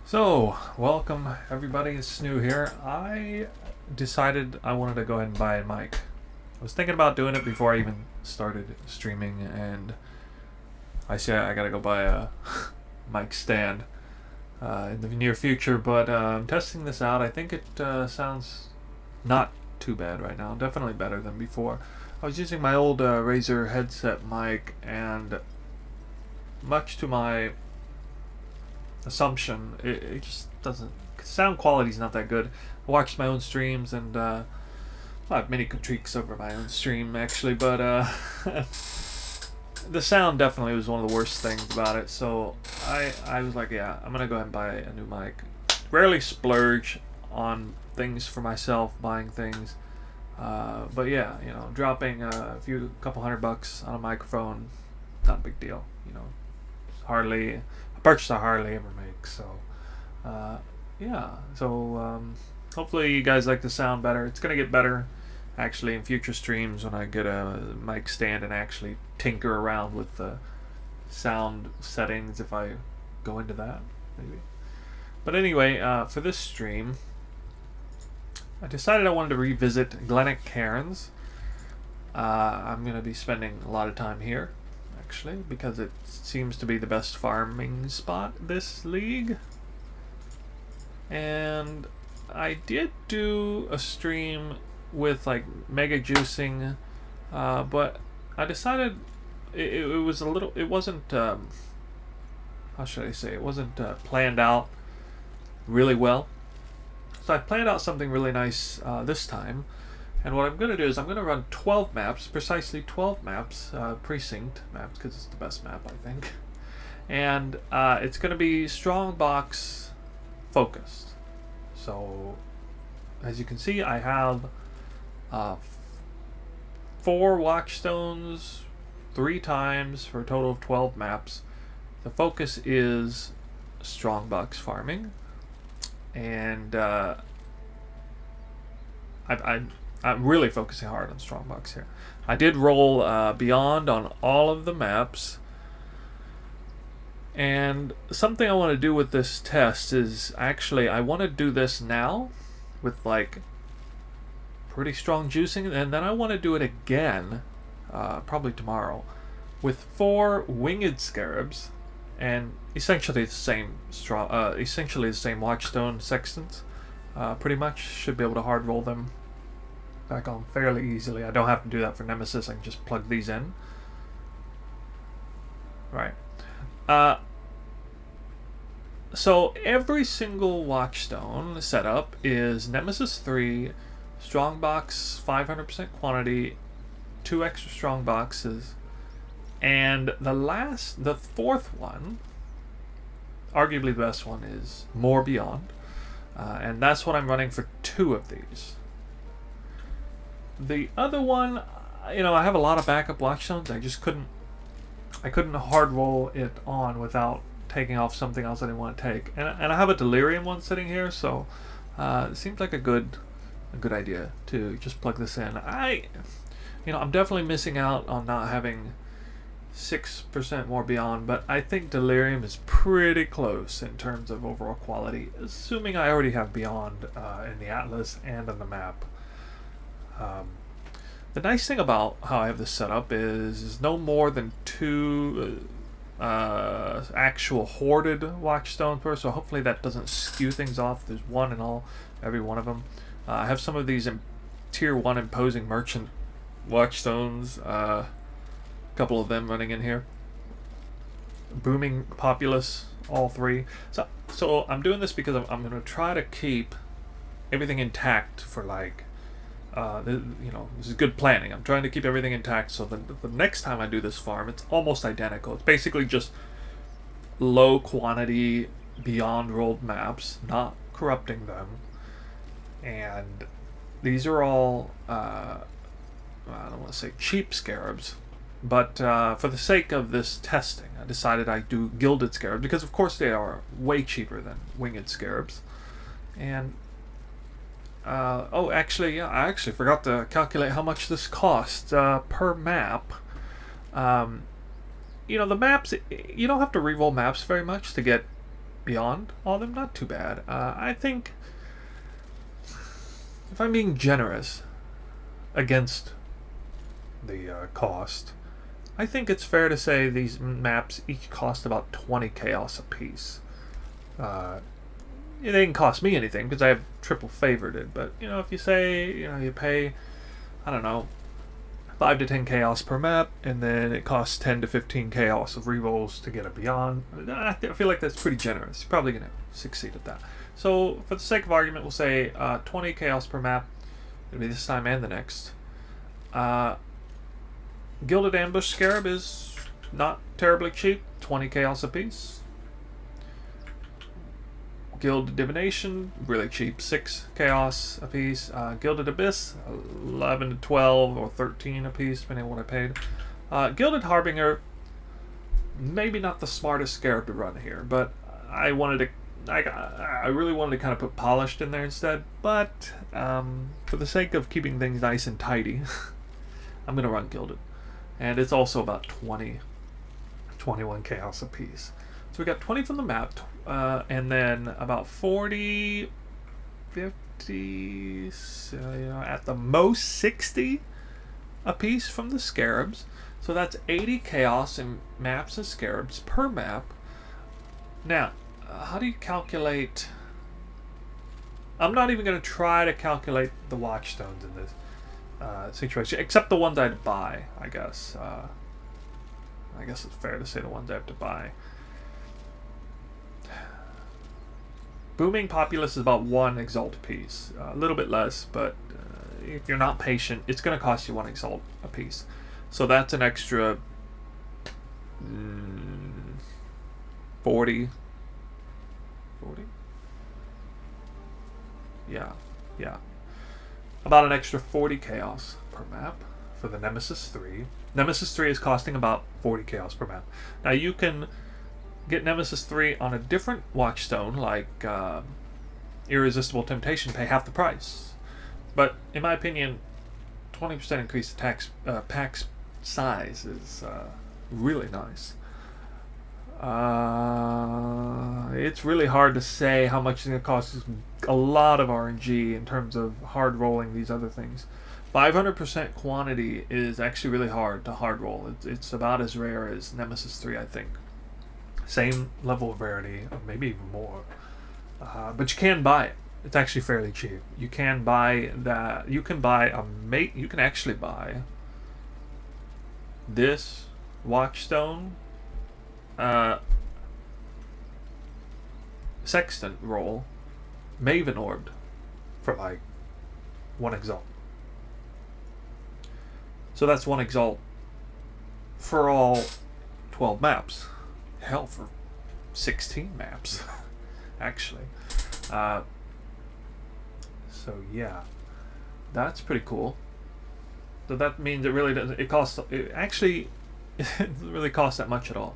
So, welcome everybody, it's new here. I decided I wanted to go ahead and buy a mic. I was thinking about doing it before I even started streaming, and I say I gotta go buy a mic stand in the near future, but I'm testing this out. I think it sounds not too bad right now, definitely better than before. I was using my old Razer headset mic, and much to my assumption, it just doesn't, sound quality's not that good. I watched my own streams, and I have many critiques over my own stream actually, but the sound definitely was one of the worst things about it. So I was like, yeah, I'm gonna go ahead and buy a new mic. Rarely splurge on things for myself, buying things, but yeah, you know, dropping couple $100 on a microphone, not a big deal, you know. Hardly a purchase I hardly ever make. So yeah, so hopefully you guys like the sound better. It's gonna get better actually in future streams when I get a mic stand and actually tinker around with the sound settings, if I go into that maybe. But anyway, for this stream I decided I wanted to revisit Glennach, Cairns. I'm gonna be spending a lot of time here actually, because it seems to be the best farming spot this league. And I did do a stream with like mega juicing, but I decided it was a little, it wasn't how should I say, it wasn't planned out really well. So I planned out something really nice this time. And what I'm going to do is I'm going to run 12 maps, precisely 12 maps, Precinct maps, because it's the best map, I think. And it's going to be strongbox focused. So, as you can see, I have 4 watchstones 3 times for a total of 12 maps. The focus is strongbox farming. And I'm really focusing hard on strongbox here. I did roll beyond on all of the maps, and something I want to do with this test is actually I want to do this now with like pretty strong juicing, and then I want to do it again probably tomorrow with 4 winged scarabs and essentially the same watchstone sextants. Pretty much should be able to hard roll them back on fairly easily. I don't have to do that for Nemesis. I can just plug these in. Right. So every single watchstone setup is Nemesis 3, strongbox 500% quantity, 2 extra strong boxes, and the fourth one, arguably the best one, is More Beyond, and that's what I'm running for 2 of these. The other one, you know, I have a lot of backup watchstones. I couldn't hard roll it on without taking off something else I didn't want to take. And I have a delirium one sitting here, so it seems like a good idea to just plug this in. I'm definitely missing out on not having 6% More Beyond, but I think delirium is pretty close in terms of overall quality, assuming I already have Beyond in the atlas and on the map. The nice thing about how I have this set up is no more than 2 actual hoarded watchstones per, so hopefully that doesn't skew things off. There's 1 in every one of them. I have some of these in tier 1 imposing merchant watchstones, a couple of them running in here. Booming populace, all 3. So I'm doing this because I'm going to try to keep everything intact for like this is good planning. I'm trying to keep everything intact so that the next time I do this farm, it's almost identical. It's basically just low quantity beyond rolled maps, not corrupting them. And these are all, I don't want to say cheap scarabs, but for the sake of this testing, I decided I'd do gilded scarabs, because of course they are way cheaper than winged scarabs. And I actually forgot to calculate how much this costs per map. The maps, you don't have to re-roll maps very much to get beyond all of them, not too bad. I think, if I'm being generous against the cost, I think it's fair to say these maps each cost about 20 chaos apiece. They didn't cost me anything because I have triple favored it, but if you say you pay, I don't know, 5 to 10 chaos per map, and then it costs 10 to 15 chaos of rerolls to get a beyond. I feel like that's pretty generous. You're probably gonna succeed at that. So for the sake of argument, we'll say 20 chaos per map. It'll be this time and the next. Gilded Ambush Scarab is not terribly cheap, 20 chaos apiece. Gilded Divination, really cheap, 6 chaos apiece. Gilded Abyss, 11 to 12 or 13 apiece, depending on what I paid. Gilded Harbinger, maybe not the smartest scarab to run here, but I really wanted to kind of put Polished in there instead. But for the sake of keeping things nice and tidy, I'm going to run Gilded. And it's also about 21 chaos apiece. So we got 20 from the map, and then about 40, 50, at the most 60 apiece from the Scarabs. So that's 80 chaos in maps and Scarabs per map. Now, how do you calculate? I'm not even going to try to calculate the Watchstones in this situation, except the ones I'd buy, I guess. I guess it's fair to say the ones I have to buy. Booming Populace is about 1 Exalt piece. A little bit less, but if you're not patient, it's going to cost you 1 Exalt a piece. So that's an extra 40? Yeah. About an extra 40 chaos per map for the Nemesis 3. Nemesis 3 is costing about 40 chaos per map. Now you can get Nemesis 3 on a different Watchstone, like Irresistible Temptation, pay half the price. But in my opinion, 20% increase the pack size is really nice. It's really hard to say how much it's going to cost. It's a lot of RNG in terms of hard rolling these other things. 500% quantity is actually really hard to hard roll. It's about as rare as Nemesis 3, I think. Same level of rarity, or maybe even more. But you can buy it. It's actually fairly cheap. You can buy that. You can buy a mate. You can actually buy this Watchstone Sextant roll, Maven Orbed, for like 1 Exalt. So that's 1 Exalt for all 12 maps. Hell, for 16 maps, actually. So yeah, that's pretty cool. So that means it really doesn't. It costs. It actually it doesn't really cost that much at all.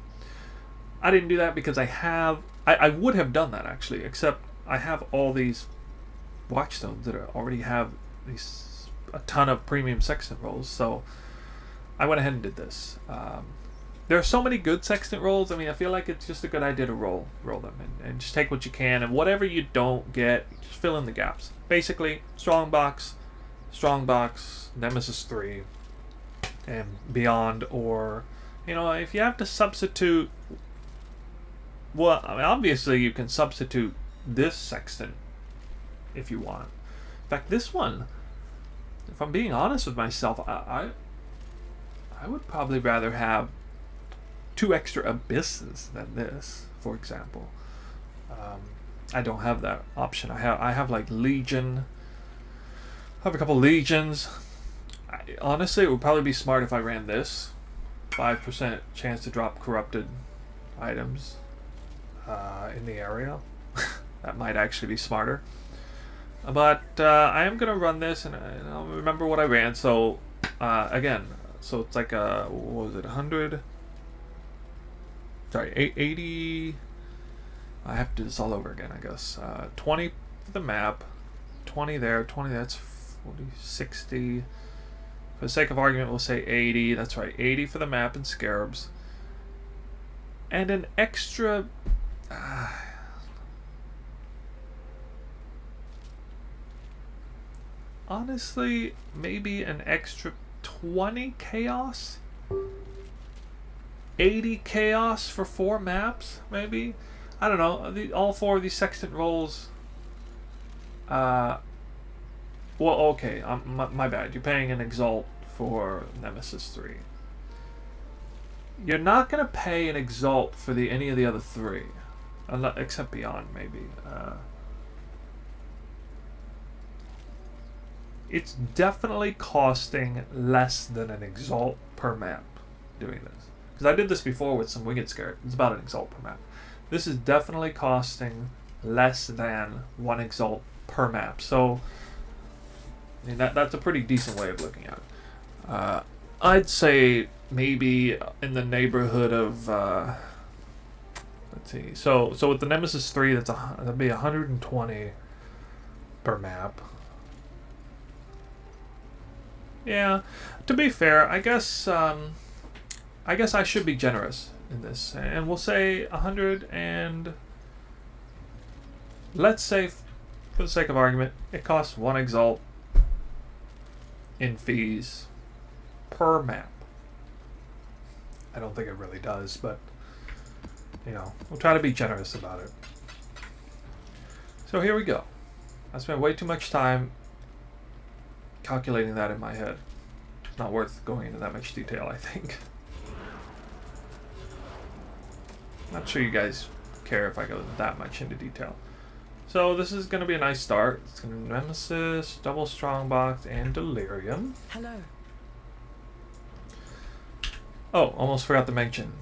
I didn't do that because I have. I would have done that actually, except I have all these Watchstones that already have a ton of premium Sextant rolls. So I went ahead and did this. There are so many good Sextant rolls. I mean, I feel like it's just a good idea to roll them and just take what you can, and whatever you don't get, just fill in the gaps. Basically, Strongbox, Nemesis 3, and beyond. Or, if you have to substitute, well, I mean, obviously you can substitute this Sextant if you want. In fact, this one, if I'm being honest with myself, I would probably rather have 2 extra Abysses than this, for example. I don't have that option. I have like Legion. I have a couple Legions. Honestly, it would probably be smart if I ran this. 5% chance to drop corrupted items in the area. That might actually be smarter. But I am going to run this, and I'll remember what I ran. So, again, so it's like what was it, 100? Sorry, 80. I have to do this all over again, I guess. 20 for the map, 20 there, 20, that's 40, 60. For the sake of argument, we'll say 80. That's right, 80 for the map and Scarabs. And an extra honestly, maybe an extra 20 chaos? 80 chaos for 4 maps, maybe? I don't know. All 4 of these sextant rolls. Well, okay. My bad. You're paying an Exalt for Nemesis 3. You're not going to pay an Exalt for any of the other 3. Except Beyond, maybe. It's definitely costing less than an Exalt per map doing this. Because I did this before with some Winged Scarab. It's about an Exalt per map. This is definitely costing less than 1 Exalt per map. So, I mean, that's a pretty decent way of looking at it. I'd say maybe in the neighborhood of... let's see. So with the Nemesis 3, that'd be 120 per map. Yeah, to be fair, I guess I should be generous in this, and we'll say 100 and let's say, for the sake of argument, it costs 1 Exalt in fees per map. I don't think it really does, but you know, we'll try to be generous about it. So here we go. I spent way too much time calculating that in my head. It's not worth going into that much detail, I think. Not sure you guys care if I go that much into detail. So this is going to be a nice start. It's going to be Nemesis, Double Strongbox, and Delirium. Hello. Oh, almost forgot to mention.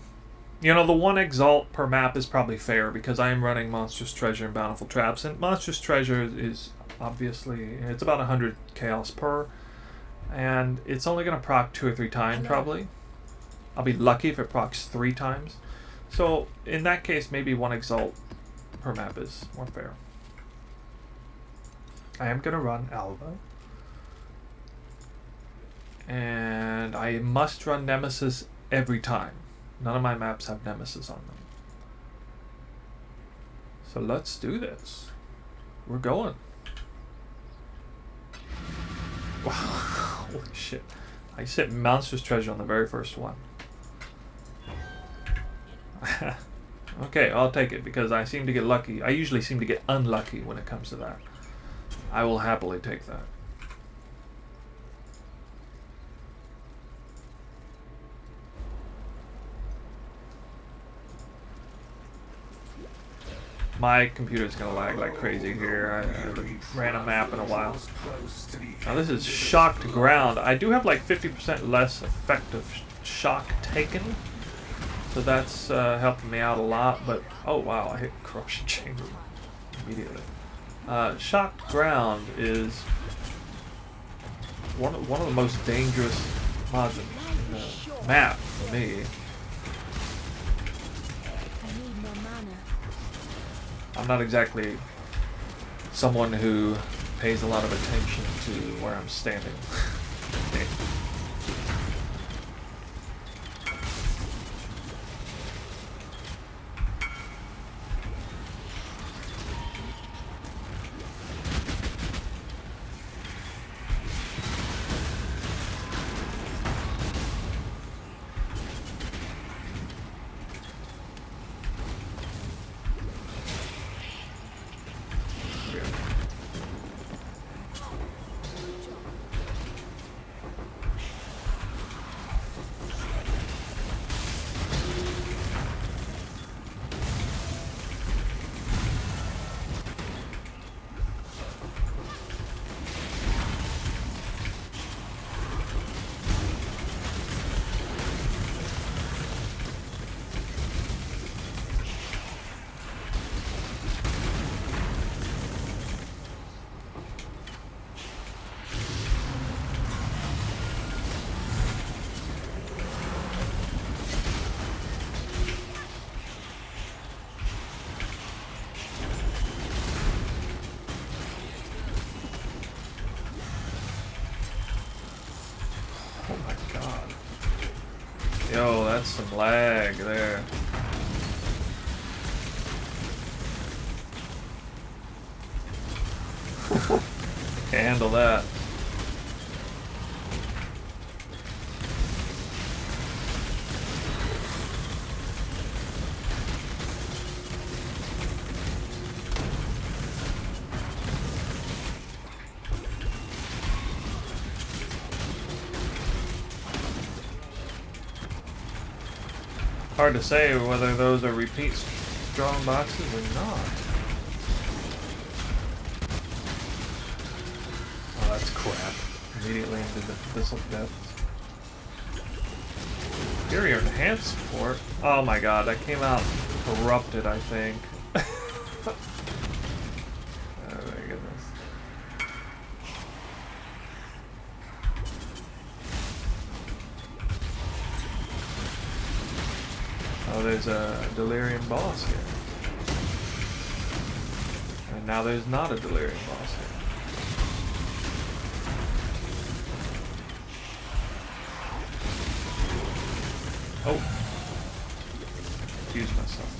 You know, the 1 Exalt per map is probably fair because I am running Monstrous Treasure and Bountiful Traps, and Monstrous Treasure is obviously, it's about 100 chaos per, and it's only going to proc 2 or 3 times probably. I'll be lucky if it procs 3 times. So in that case, maybe 1 Exalt per map is more fair. I am going to run Alba, and I must run Nemesis every time. None of my maps have Nemesis on them. So let's do this. We're going. Wow. Holy shit. I set Monstrous Treasure on the very first one. Okay, I'll take it because I seem to get lucky. I usually seem to get unlucky when it comes to that. I will happily take that. My computer's gonna lag like crazy here. I haven't ran a map in a while. Now this is Shocked Ground. I do have like 50% less effective shock taken, so that's helping me out a lot. But oh wow, I hit Corruption Chamber immediately. Shocked Ground is one of the most dangerous mods in the map for me. I'm not exactly someone who pays a lot of attention to where I'm standing. Yo, that's some lag there. Can't handle that. Hard to say whether those are repeat strong boxes or not. Oh, that's crap. Immediately into the Thistle Depths. Superior Enhanced Support? Oh my god, that came out corrupted, I think. Oh my goodness. Oh, there's a Delirium boss here. And now there's not a Delirium boss here. Oh. Confused myself.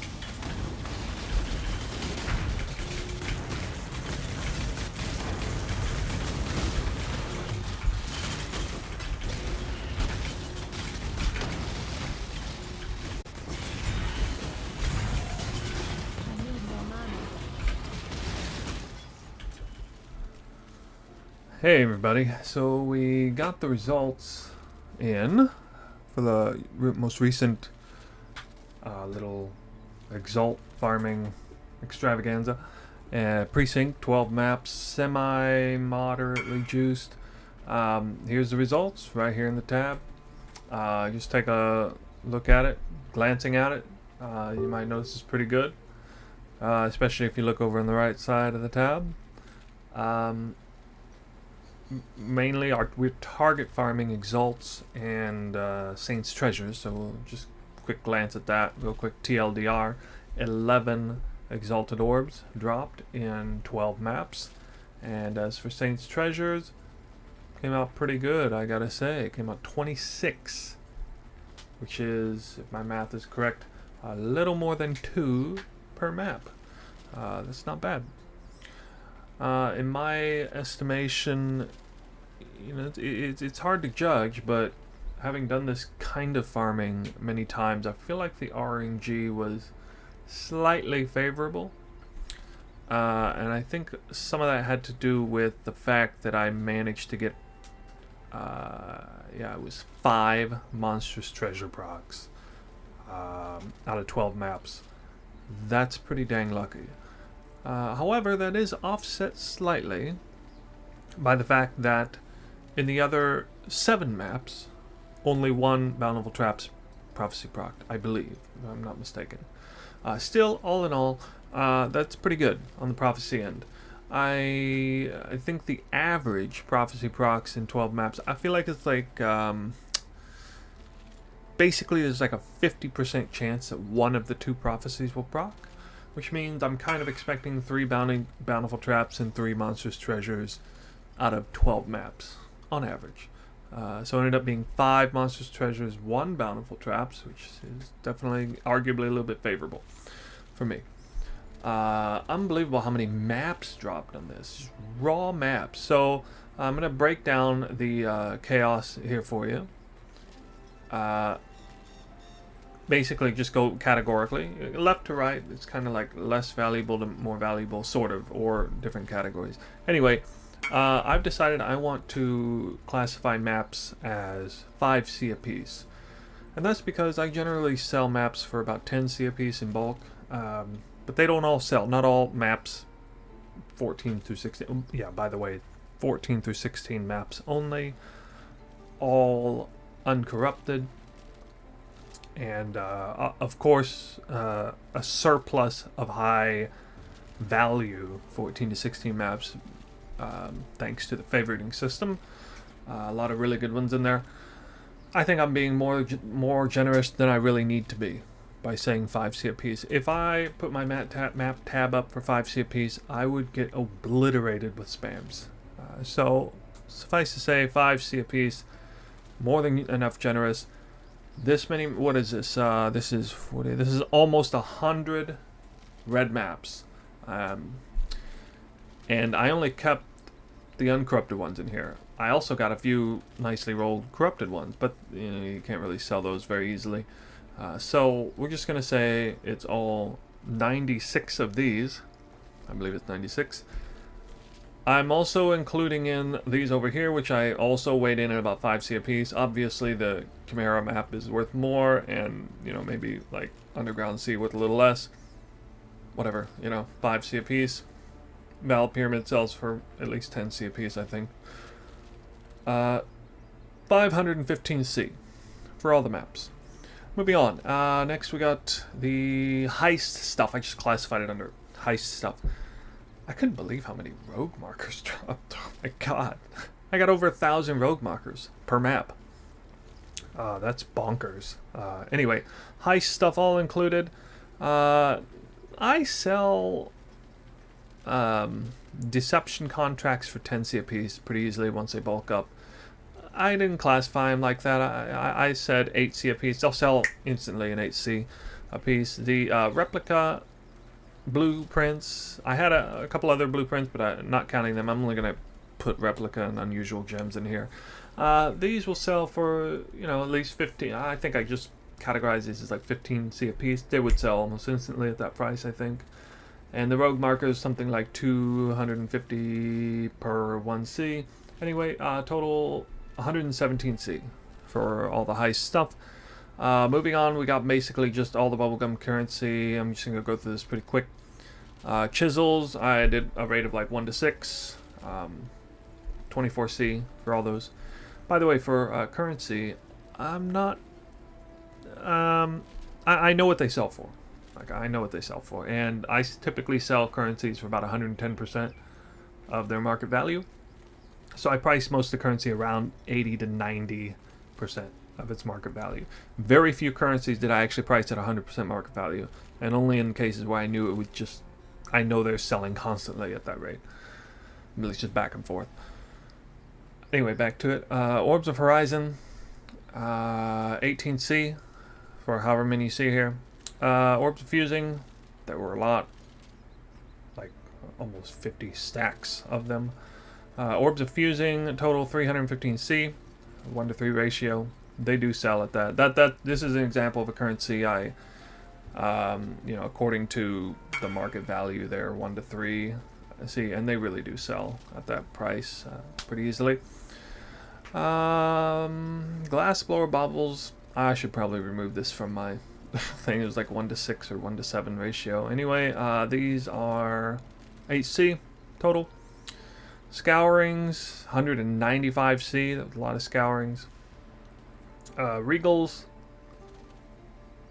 Hey everybody, so we got the results in for the most recent little Exalt farming extravaganza. Precinct, 12 maps, semi-moderately juiced. Here's the results right here in the tab. Just take a look at it, glancing at it. You might notice it's pretty good, especially if you look over on the right side of the tab. Mainly we're target farming Exalts and Saints Treasures, so we'll just quick glance at that real quick. TLDR, 11 Exalted Orbs dropped in 12 maps, and as for Saints Treasures, came out pretty good, I gotta say. It came out 26, which is, if my math is correct, a little more than 2 per map. That's not bad. In my estimation, you know, it's hard to judge, but having done this kind of farming many times, I feel like the RNG was slightly favorable. And I think some of that had to do with the fact that I managed to get, yeah, it was 5 monstrous treasure procs out of 12 maps. That's pretty dang lucky. However, that is offset slightly by the fact that in the other 7 maps, only 1 Bountiful Traps Prophecy procced, I believe, if I'm not mistaken. Still, all in all, that's pretty good on the Prophecy end. I think the average Prophecy procs in 12 maps, I feel like it's like, basically there's like a 50% chance that one of the 2 prophecies will proc, which means I'm kind of expecting 3 Bountiful Traps and 3 Monstrous Treasures out of 12 maps, on average. So it ended up being 5 Monstrous Treasures, 1 Bountiful Traps, which is definitely, arguably a little bit favorable for me. Unbelievable how many maps dropped on this. Just raw maps. So I'm going to break down the chaos here for you. Basically just go categorically, left to right. It's kind of like less valuable to more valuable, sort of, or different categories. Anyway, I've decided I want to classify maps as 5C apiece, and that's because I generally sell maps for about 10C apiece in bulk, but they don't all sell. Not all maps 14 through 16. Yeah, by the way, 14 through 16 maps only, all uncorrupted. And of course, a surplus of high value 14 to 16 maps, thanks to the favoriting system. A lot of really good ones in there. I think I'm being more generous than I really need to be by saying 5C apiece. If I put my map tab up for 5C apiece, I would get obliterated with spams. So suffice to say, 5C apiece, more than enough generous. This many, what is this? This is 40, this is almost 100 red maps. And I only kept the uncorrupted ones in here. I also got a few nicely rolled corrupted ones, but you know, you can't really sell those very easily. So we're just going to say it's all 96 of these. I believe it's 96. I'm also including in these over here, which I also weighed in at about 5C a piece. Obviously, the Chimera map is worth more, and, you know, maybe like Underground Sea with a little less. Whatever, you know, 5C a piece. Val Pyramid sells for at least 10C a piece, I think. 515C for all the maps. Moving on. Next, we got the heist stuff. I just classified it under heist stuff. I couldn't believe how many rogue markers dropped. Oh my god. I got over 1,000 rogue markers per map. That's bonkers. Anyway, heist stuff all included. I sell deception contracts for 10C a piece pretty easily once they bulk up. I didn't classify them like that. I said 8C a piece. They'll sell instantly in 8C a piece. The replica blueprints, I had a couple other blueprints, but I'm not counting them. I'm only going to put replica and unusual gems in here. These will sell for, you know, at least 15. I think I just categorized these as like 15C a piece. They would sell almost instantly at that price, I think. And the rogue marker is something like 250 per 1C. Anyway, total 117C for all the heist stuff. Moving on, we got basically just all the bubblegum currency. I'm just going to go through this pretty quick. Chisels, I did a rate of like 1 to 6. 24C for all those. By the way, for currency, I'm not... I know what they sell for. Like, I know what they sell for. And I typically sell currencies for about 110% of their market value. So I price most of the currency around 80 to 90% of its market value. Very few currencies did I actually price at 100% market value, and only in cases where I knew it would just, I know they're selling constantly at that rate. Really just back and forth. Anyway, back to it. Orbs of Horizon, 18C for however many you see here. Orbs of Fusing, there were a lot, like almost 50 stacks of them. Orbs of Fusing, total 315C, 1 to 3 ratio. They do sell at that. This is an example of a currency I, you know, according to the market value, they're 1 to 3. See, and they really do sell at that price pretty easily. Glassblower baubles. I should probably remove this from my thing. It was like 1 to 6 or 1 to 7 ratio. Anyway, these are 8C total. Scourings, 195C. That was a lot of scourings. Regals,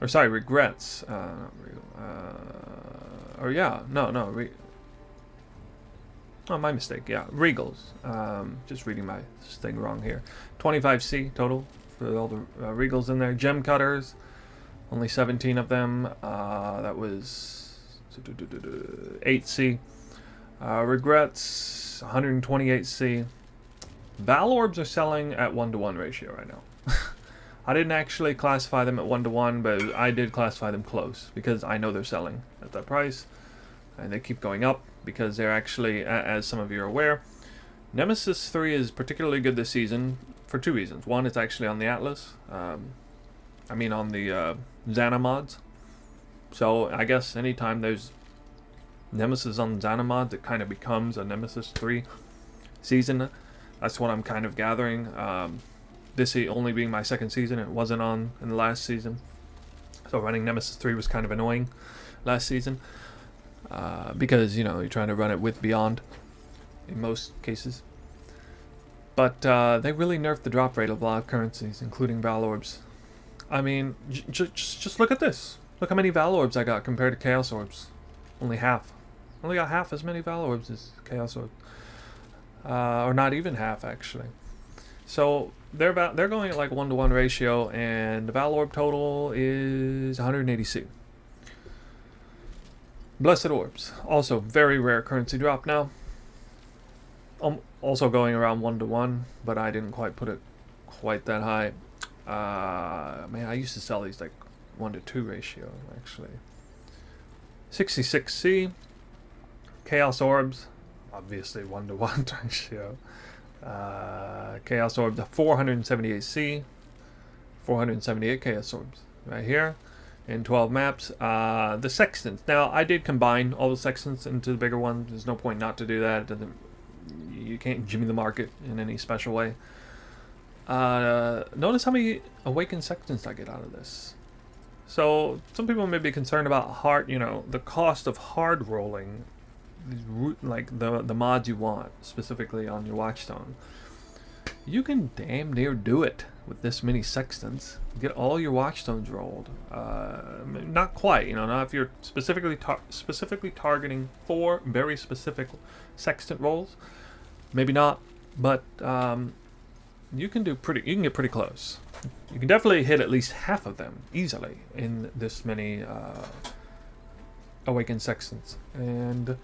or sorry, regrets. Or yeah, no. Oh, my mistake. Yeah, regals. Just reading my thing wrong here. 25C total for all the regals in there. Gem cutters, only 17 of them. That was 8C. Regrets, 128C. Val Orbs are selling at 1 to 1 ratio right now. I didn't actually classify them at 1 to 1, but I did classify them close because I know they're selling at that price, and they keep going up because they're actually, as some of you are aware, Nemesis 3 is particularly good this season for 2 reasons. One, it's actually on the Atlas. On the Xana mods. So I guess anytime there's Nemesis on Xana mods, it kind of becomes a Nemesis 3 season. That's what I'm kind of gathering. This only being my 2nd season, it wasn't on in the last season. So running Nemesis 3 was kind of annoying last season. Because, you know, you're trying to run it with Beyond in most cases. But they really nerfed the drop rate of a lot of currencies, including Val Orbs. I mean, just look at this. Look how many Val Orbs I got compared to Chaos Orbs. Only half. Only got half as many Val Orbs as Chaos Orbs. Or not even half, actually. So they're going at like 1 to 1 ratio, and the Val Orb total is 180C. Blessed Orbs, also very rare currency drop now. Also going around 1 to 1, but I didn't quite put it quite that high. Man, I used to sell these like 1 to 2 ratio, actually. 66C. Chaos Orbs, obviously 1 to 1 ratio. Chaos Orbs, 478C. 478 Chaos Orbs right here in 12 maps. The Sextants. Now, I did combine all the Sextants into the bigger ones. There's no point not to do that. It doesn't You can't jimmy the market in any special way. Notice how many Awakened Sextants I get out of this. So some people may be concerned about the cost of hard rolling, like the mods you want specifically on your Watchstone. You can damn near do it with this many Sextants. Get all your Watchstones rolled. Not quite, not if you're specifically targeting 4 very specific Sextant rolls. Maybe not, but you can get pretty close. You can definitely hit at least half of them easily in this many Awakened Sextants. And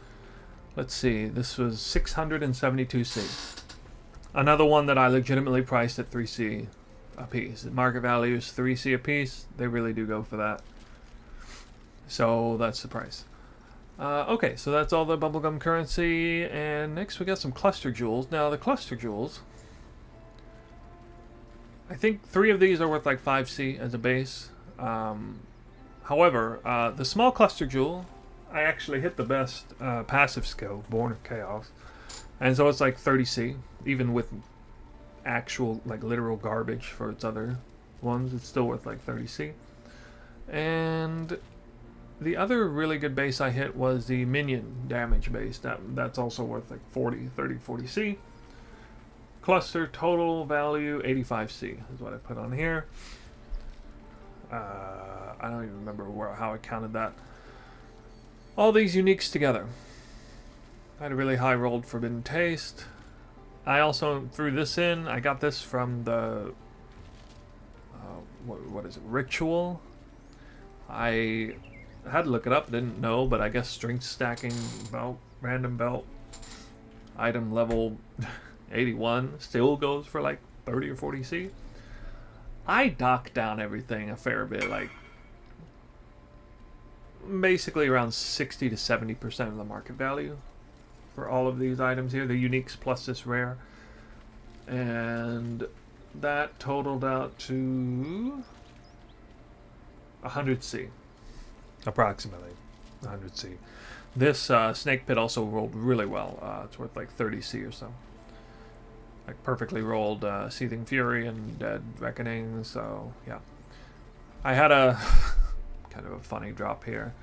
let's see, this was 672C. Another one that I legitimately priced at 3C a piece. The market value is 3C a piece. They really do go for that. So that's the price. Okay, so that's all the bubblegum currency. And next we got some cluster jewels. Now the cluster jewels, I think 3 of these are worth like 5C as a base. However, the small cluster jewel, I actually hit the best passive skill, Born of Chaos. And so it's like 30C, even with actual, like, literal garbage for its other ones. It's still worth like 30C. And the other really good base I hit was the minion damage base. That's also worth like 40C. Cluster total value 85C is what I put on here. I don't even remember how I counted that. All these uniques together. I had a really high rolled Forbidden Taste. I also threw this in. I got this from the what is it? Ritual. I had to look it up. Didn't know, but I guess strength stacking belt, random belt, item level 81 still goes for like 30 or 40C. I docked down everything a fair bit, like basically around 60 to 70% of the market value for all of these items here, the uniques plus this rare. And that totaled out to 100C, approximately 100C. This Snake Pit also rolled really well. It's worth like 30C or so. Like perfectly rolled Seething Fury and Dead Reckoning, so yeah. I had a kind of a funny drop here.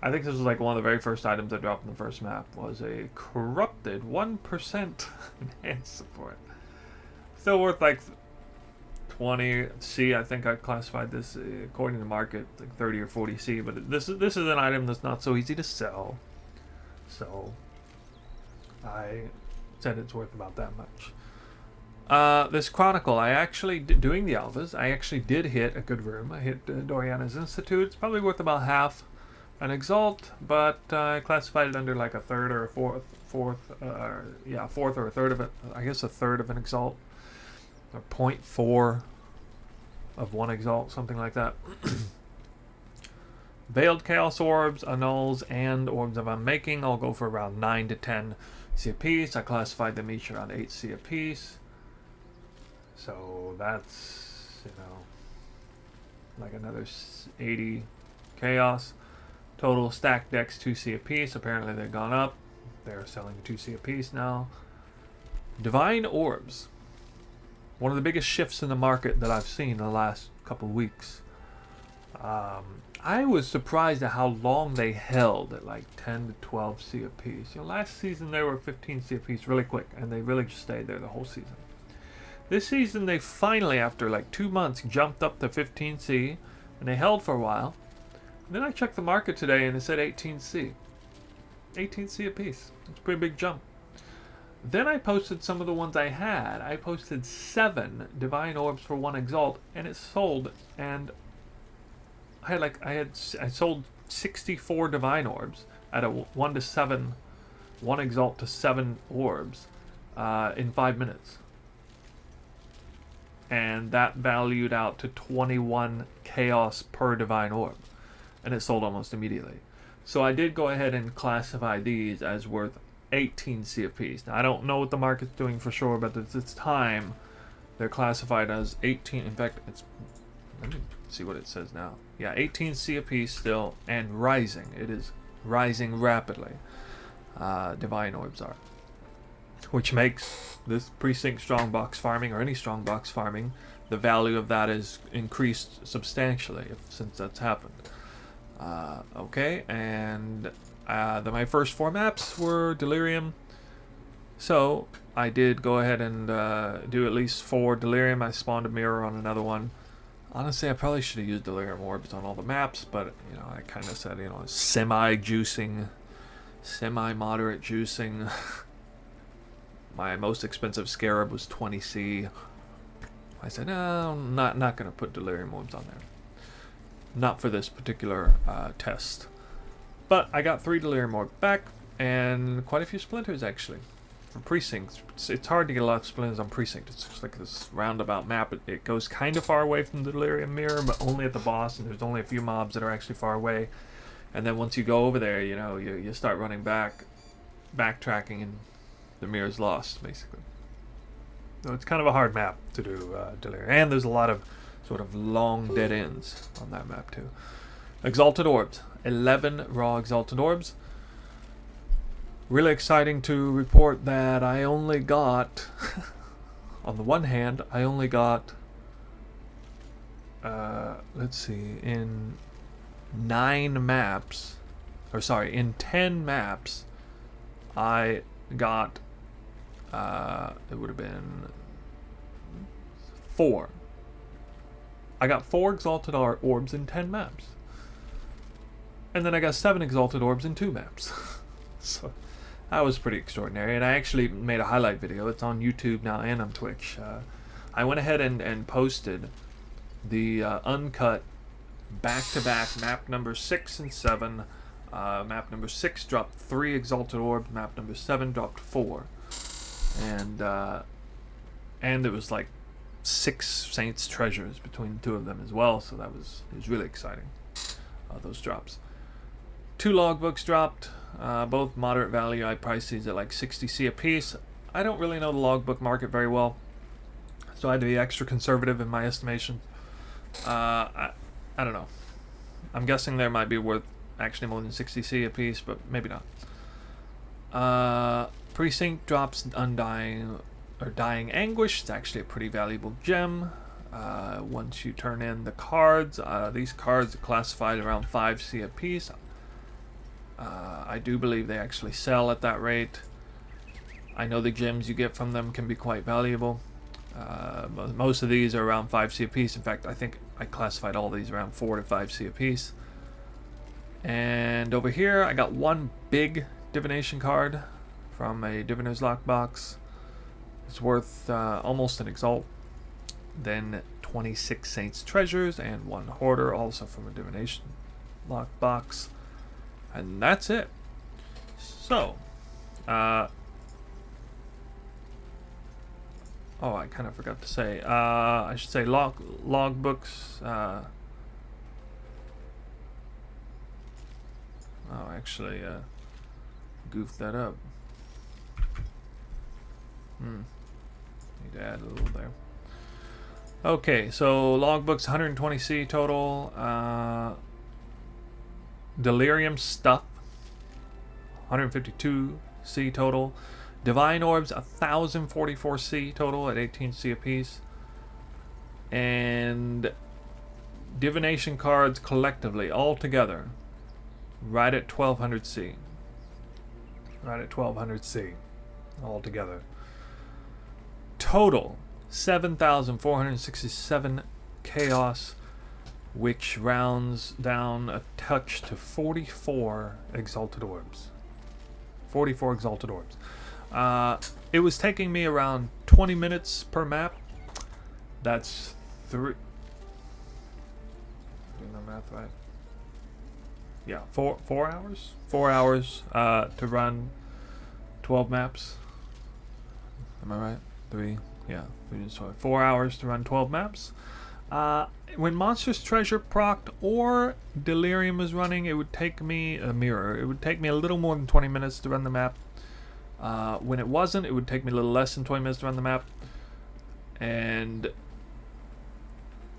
I think this was like one of the very first items I dropped in the first map, was a corrupted 1% enhanced support. Still worth like 20C. I think I classified this according to market like 30 or 40C, but this is an item that's not so easy to sell. So I said it's worth about that much. This Chronicle, I actually doing the alphas, I actually did hit a good room. I hit Doriana's Institute. It's probably worth about half an Exalt, but I classified it under like a third or a fourth or a third of it. I guess a third of an Exalt, or 0.4 of one Exalt, something like that. Veiled Chaos Orbs, Annuls, and Orbs of Unmaking all go for around 9 to 10 C a piece. I classified them each around 8 C a piece. So that's, like another 80 Chaos. Total stack decks 2C a piece. Apparently they've gone up. They're selling 2C a piece now. Divine Orbs. One of the biggest shifts in the market that I've seen in the last couple of weeks. I was surprised at how long they held at like 10 to 12 C a piece. Last season they were 15 C a piece really quick, and they really just stayed there the whole season. This season they finally, after like 2 months, jumped up to 15C, and they held for a while. And then I checked the market today and it said 18C. 18C a piece. It's a pretty big jump. Then I posted some of the ones I had. I posted 7 Divine Orbs for 1 Exalt, and it sold. And I sold 64 Divine Orbs at a 1 to 7, 1 Exalt to 7 Orbs in 5 minutes. And that valued out to 21 Chaos per Divine Orb. And it sold almost immediately. So I did go ahead and classify these as worth 18C a piece. Now I don't know what the market's doing for sure, but at this time they're classified as 18. In fact, let me see what it says now. Yeah, 18C a piece still, and rising. It is rising rapidly. Divine Orbs are. which makes this Precinct strongbox farming, or any strongbox farming, the value of that is increased substantially since that's happened. Okay, and my first 4 maps were Delirium, so I did go ahead and do at least 4 Delirium. I spawned a mirror on another one. Honestly, I probably should have used Delirium Orbs on all the maps, but, you know, I kind of said, you know, semi-juicing, semi-moderate juicing. My most expensive Scarab was 20C. I said, no, not going to put Delirium Orbs on there. Not for this particular test. But I got 3 Delirium Orbs back, and quite a few splinters, actually. For Precinct, it's hard to get a lot of splinters on Precinct. It's just like this roundabout map. It goes kind of far away from the Delirium Mirror, but only at the boss, and there's only a few mobs that are actually far away. And then once you go over there, you know, you start running backtracking, and the mirror's lost, basically. So it's kind of a hard map to do Delirium. And there's a lot of sort of long dead ends on that map, too. Exalted Orbs. 11 raw Exalted Orbs. Really exciting to report that I only got, on the one hand, I only got, let's see, in 9 maps, or sorry, in 10 maps, I got, it would have been 4. I got 4 Exalted Orbs in 10 maps. And then I got 7 Exalted Orbs in 2 maps. So that was pretty extraordinary, and I actually made a highlight video. It's on YouTube now and on Twitch. I went ahead and posted the uncut back-to-back map number 6 and 7. Map number 6 dropped 3 Exalted Orbs. Map number 7 dropped 4. And it was like 6 Saints treasures between the 2 of them as well. So it was really exciting. Those drops. 2 logbooks dropped. Both moderate value. I priced these at like 60C a piece. I don't really know the logbook market very well, so I had to be extra conservative in my estimation. I don't know. I'm guessing they might be worth actually more than 60C a piece, but maybe not. Precinct drops Undying or Dying Anguish. It's actually a pretty valuable gem. Once you turn in the cards, these cards are classified around 5C a piece. I do believe they actually sell at that rate. I know the gems you get from them can be quite valuable. Most of these are around 5C a piece. In fact, I think I classified all these around 4 to 5C a piece. And over here, I got 1 big divination card from a Diviner's Lockbox. It's worth almost an Exalt. Then 26 Saints Treasures and 1 Hoarder, also from a Divination Lockbox. And that's it. So, oh, I kind of forgot to say. I should say logbooks. Oh, actually, goofed that up. Need to add a little there. Okay, so logbooks 120C total. Delirium stuff 152C total. Divine Orbs 1044C total at 18C a piece. And divination cards collectively all together right at 1200C. Right at 1200C all together. Total 7,467 chaos, which rounds down a touch to 44 Exalted Orbs. 44 Exalted Orbs. It was taking me around 20 minutes per map. That's 3... Doing my math right? Yeah, 4 hours? 4 hours to run 12 maps. Am I right? 3? Yeah, 4 hours to run 12 maps. When Monstrous Treasure procced or Delirium was running, it would take me a mirror. It would take me a little more than 20 minutes to run the map. When it wasn't, it would take me a little less than 20 minutes to run the map. And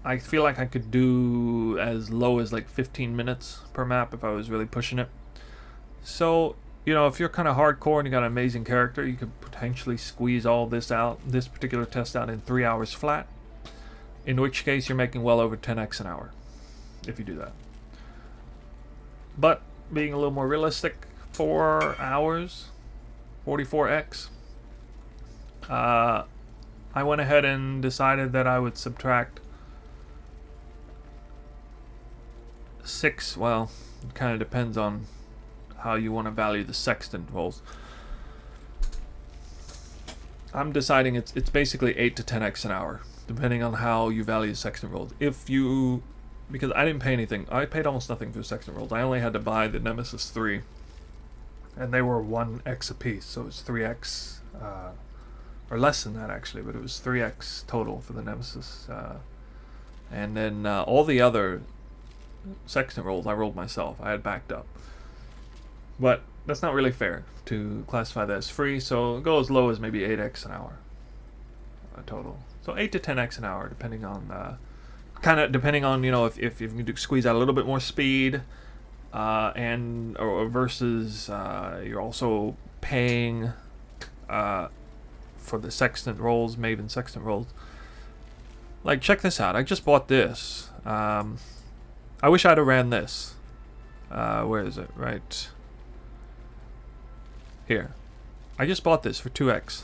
I feel like I could do as low as like 15 minutes per map if I was really pushing it. So you know, if you're kind of hardcore and you got an amazing character, you could potentially squeeze all this out, this particular test out in 3 hours flat. In which case, you're making well over 10x an hour if you do that. But being a little more realistic, 4 hours, 44x. I went ahead and decided that I would subtract 6. Well, it kind of depends on how you want to value the sextant rolls. I'm deciding it's basically 8 to 10x an hour, depending on how you value the sextant rolls. If you, because I didn't pay anything, I paid almost nothing for sextant rolls. I only had to buy the Nemesis 3, and they were 1x a piece, so it's 3x, or less than that actually, but it was 3x total for the Nemesis. And then all the other sextant rolls I rolled myself. I had backed up. But that's not really fair to classify that as free, so go as low as maybe 8x an hour total. So 8 to 10x an hour, depending on depending on, you know, if you can squeeze out a little bit more speed, and or versus you're also paying for the sextant rolls, Maven sextant rolls. Like, check this out. I just bought this. I wish I'd have ran this. Where is it? Right here. I just bought this for 2x.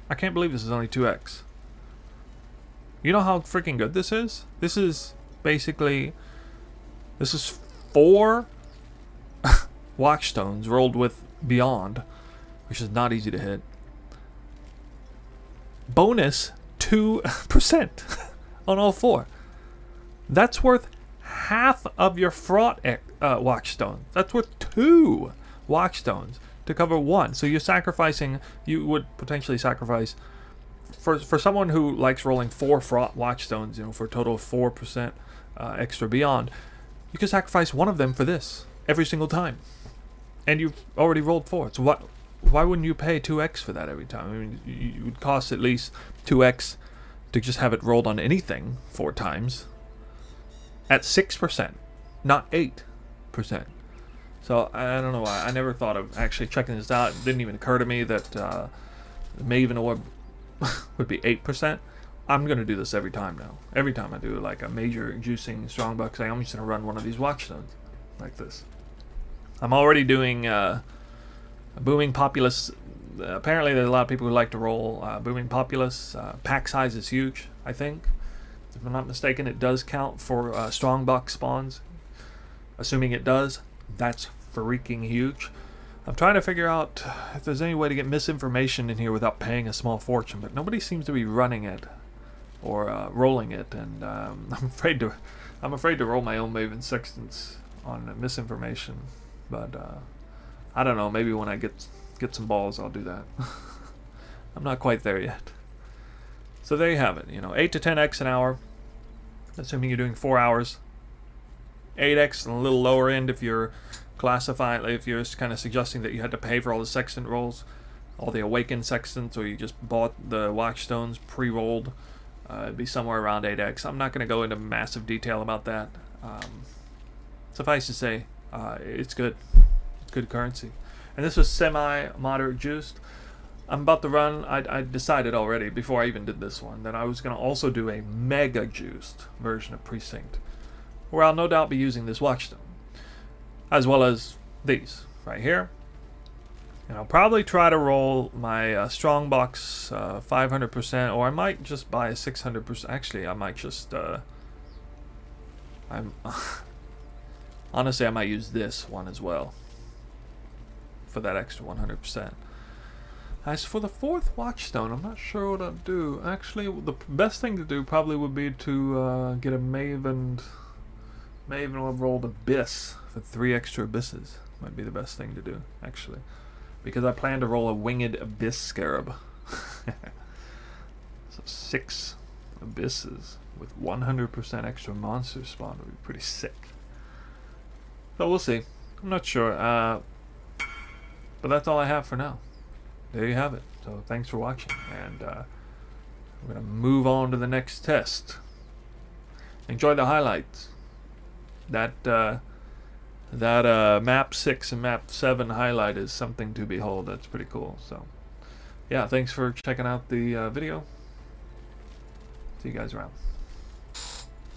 I can't believe this is only 2x. You know how freaking good this is? This is basically, this is 4 Watchstones rolled with Beyond, which is not easy to hit. Bonus 2% on all 4. That's worth half of your fraught Watchstones. That's worth 2 Watchstones to cover 1. So you're sacrificing, you would potentially sacrifice, for someone who likes rolling 4 fraught Watchstones, you know, for a total of 4% extra Beyond, you could sacrifice 1 of them for this every single time. And you've already rolled 4. So why wouldn't you pay 2x for that every time? I mean, it would cost at least 2x to just have it rolled on anything 4 times at 6%, not 8%. So I don't know why. I never thought of actually checking this out. It didn't even occur to me that the Maven Orb would be 8%. I'm going to do this every time now. Every time I do like a major juicing strongbox, I'm just going to run one of these Watchstones like this. I'm already doing a Booming Populace. Apparently there's a lot of people who like to roll Booming Populace. Pack size is huge, I think. If I'm not mistaken, it does count for strongbox spawns. Assuming it does, that's freaking huge. I'm trying to figure out if there's any way to get misinformation in here without paying a small fortune, but nobody seems to be running it or rolling it, and I'm afraid to roll my own Maven Sextants on misinformation. But I don't know. Maybe when I get some balls, I'll do that. I'm not quite there yet. So there you have it. You know, 8 to 10x an hour, assuming you're doing 4 hours. 8x on a little lower end if you're classifying, if you're kind of suggesting that you had to pay for all the sextant rolls, all the awakened sextants, or you just bought the Watchstones pre-rolled. It'd be somewhere around 8x. I'm not going to go into massive detail about that. Suffice to say, it's good. It's good currency. And this was semi-moderate juiced. I'm about to run, I decided already, before I even did this one, that I was going to also do a mega juiced version of Precinct, where I'll no doubt be using this Watchstone, as well as these right here. And I'll probably try to roll my Strongbox 500%, or I might just buy a 600%. Actually, I might just, honestly, I might use this one as well for that extra 100%. As for the 4th Watchstone, I'm not sure what I'd do. Actually, the best thing to do probably would be to get a Maven Orb rolled Abyss for 3 extra Abysses. Might be the best thing to do, actually. Because I plan to roll a Winged Abyss Scarab. So 6 Abysses with 100% extra monster spawn would be pretty sick. So we'll see. I'm not sure. But that's all I have for now. There you have it. So thanks for watching, and we're going to move on to the next test. Enjoy the highlights. That that map 6 and map 7 highlight is something to behold. That's pretty cool. So yeah, thanks for checking out the video. See you guys around.